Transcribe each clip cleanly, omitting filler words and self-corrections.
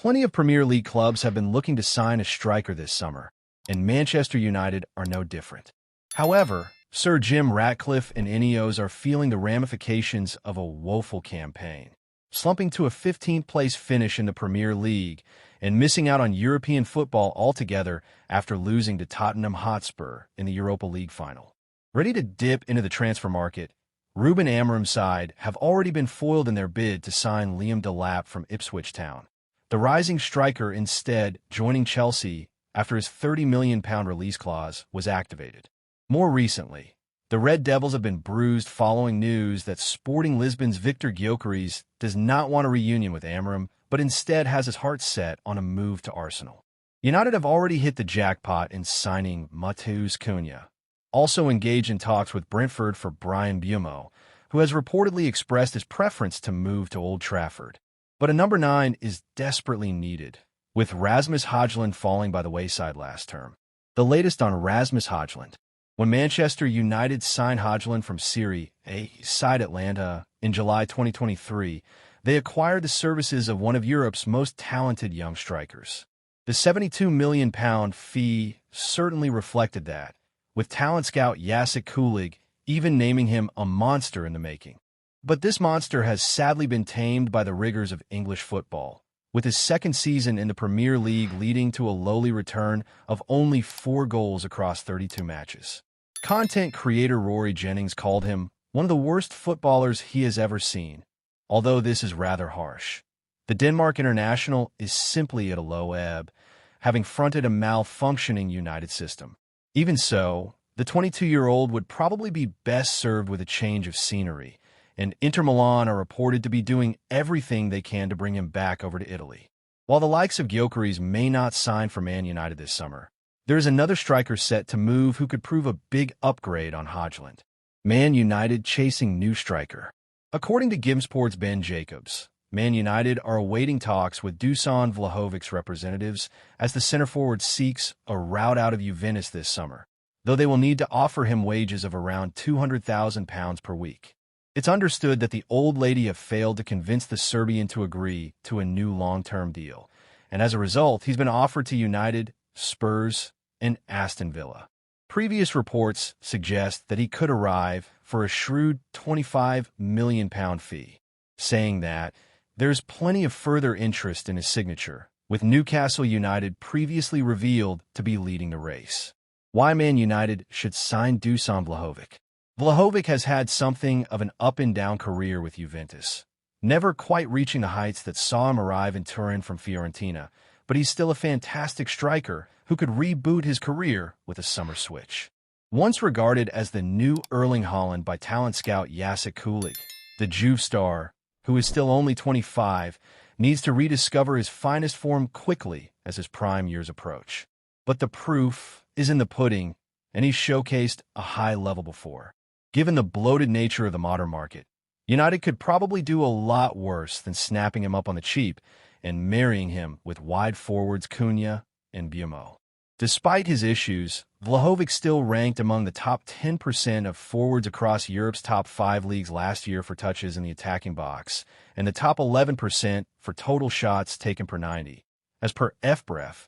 Plenty of Premier League clubs have been looking to sign a striker this summer, and Manchester United are no different. However, Sir Jim Ratcliffe and Ineos are feeling the ramifications of a woeful campaign, slumping to a 15th-place finish in the Premier League and missing out on European football altogether after losing to Tottenham Hotspur in the Europa League final. Ready to dip into the transfer market, Ruben Amorim's side have already been foiled in their bid to sign Liam Delap from Ipswich Town. The rising striker instead joining Chelsea after his £30 million release clause was activated. More recently, the Red Devils have been bruised following news that Sporting Lisbon's Victor Gyokeres does not want a reunion with Amorim, but instead has his heart set on a move to Arsenal. United have already hit the jackpot in signing Matheus Cunha, also engaged in talks with Brentford for Bryan Mbeumo, who has reportedly expressed his preference to move to Old Trafford. But a number 9 is desperately needed, with Rasmus Højlund falling by the wayside last term. The latest on Rasmus Højlund. When Manchester United signed Højlund from Serie A side Atlanta in July 2023, they acquired the services of one of Europe's most talented young strikers. The £72 million fee certainly reflected that, with talent scout Jacek Kulig even naming him a monster in the making. But this monster has sadly been tamed by the rigors of English football, with his second season in the Premier League leading to a lowly return of only 4 goals across 32 matches. Content creator Rory Jennings called him one of the worst footballers he has ever seen, although this is rather harsh. The Denmark international is simply at a low ebb, having fronted a malfunctioning United system. Even so, the 22-year-old would probably be best served with a change of scenery, and Inter Milan are reported to be doing everything they can to bring him back over to Italy. While the likes of Gyokeres may not sign for Man United this summer, there is another striker set to move who could prove a big upgrade on Højlund. Man United chasing new striker. According to Gimsport's Ben Jacobs, Man United are awaiting talks with Dusan Vlahovic's representatives as the center forward seeks a route out of Juventus this summer, though they will need to offer him wages of around £200,000 per week. It's understood that the old lady have failed to convince the Serbian to agree to a new long-term deal, and as a result, he's been offered to United, Spurs, and Aston Villa. Previous reports suggest that he could arrive for a shrewd £25 million fee, saying that there's plenty of further interest in his signature, with Newcastle United previously revealed to be leading the race. Why Man United should sign Dusan Vlahovic. Vlahovic has had something of an up-and-down career with Juventus, never quite reaching the heights that saw him arrive in Turin from Fiorentina, but he's still a fantastic striker who could reboot his career with a summer switch. Once regarded as the new Erling Haaland by talent scout Jacek Kulig, the Juve star, who is still only 25, needs to rediscover his finest form quickly as his prime years approach. But the proof is in the pudding, and he's showcased a high level before. Given the bloated nature of the modern market, United could probably do a lot worse than snapping him up on the cheap and marrying him with wide forwards Cunha and Mbeumo. Despite his issues, Vlahovic still ranked among the top 10% of forwards across Europe's top 5 leagues last year for touches in the attacking box, and the top 11% for total shots taken per 90, as per FBref,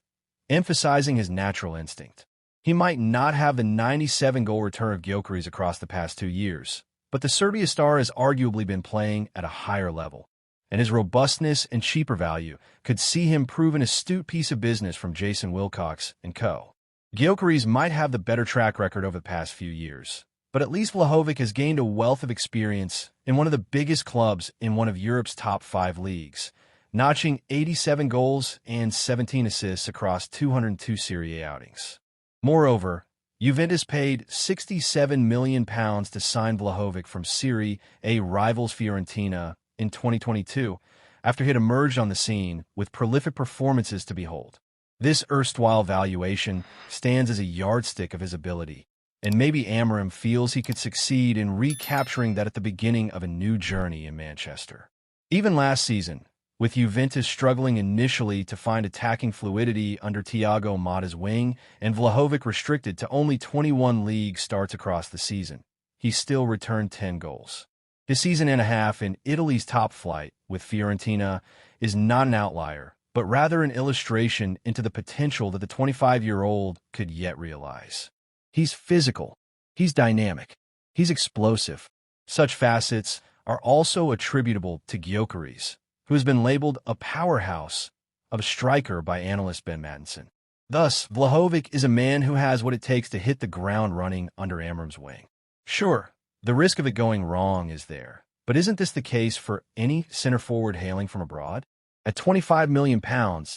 emphasizing his natural instinct. He might not have the 97-goal return of Gyokeres across the past 2 years, but the Serbia star has arguably been playing at a higher level, and his robustness and cheaper value could see him prove an astute piece of business from Jason Wilcox and co. Gyokeres might have the better track record over the past few years, but at least Vlahovic has gained a wealth of experience in one of the biggest clubs in one of Europe's top 5 leagues, notching 87 goals and 17 assists across 202 Serie A outings. Moreover, Juventus paid £67 million to sign Vlahovic from Serie A rivals Fiorentina in 2022, after he had emerged on the scene with prolific performances to behold. This erstwhile valuation stands as a yardstick of his ability, and maybe Amorim feels he could succeed in recapturing that at the beginning of a new journey in Manchester. Even last season, with Juventus struggling initially to find attacking fluidity under Thiago Motta's wing and Vlahovic restricted to only 21 league starts across the season, he still returned 10 goals. His season and a half in Italy's top flight with Fiorentina is not an outlier, but rather an illustration into the potential that the 25-year-old could yet realize. He's physical. He's dynamic. He's explosive. Such facets are also attributable to Gyokeres, who has been labeled a powerhouse of a striker by analyst Ben Mattinson. Thus, Vlahovic is a man who has what it takes to hit the ground running under Amram's wing. Sure, the risk of it going wrong is there, but isn't this the case for any center forward hailing from abroad? At £25 million,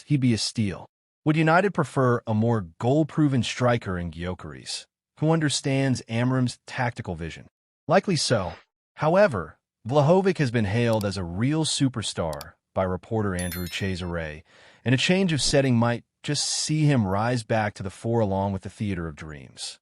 he'd be a steal. Would United prefer a more goal-proven striker in Gyokeres, who understands Amram's tactical vision? Likely so. However, Vlahovic has been hailed as a real superstar by reporter Andrew Cesare, and a change of setting might just see him rise back to the fore along with the theater of dreams.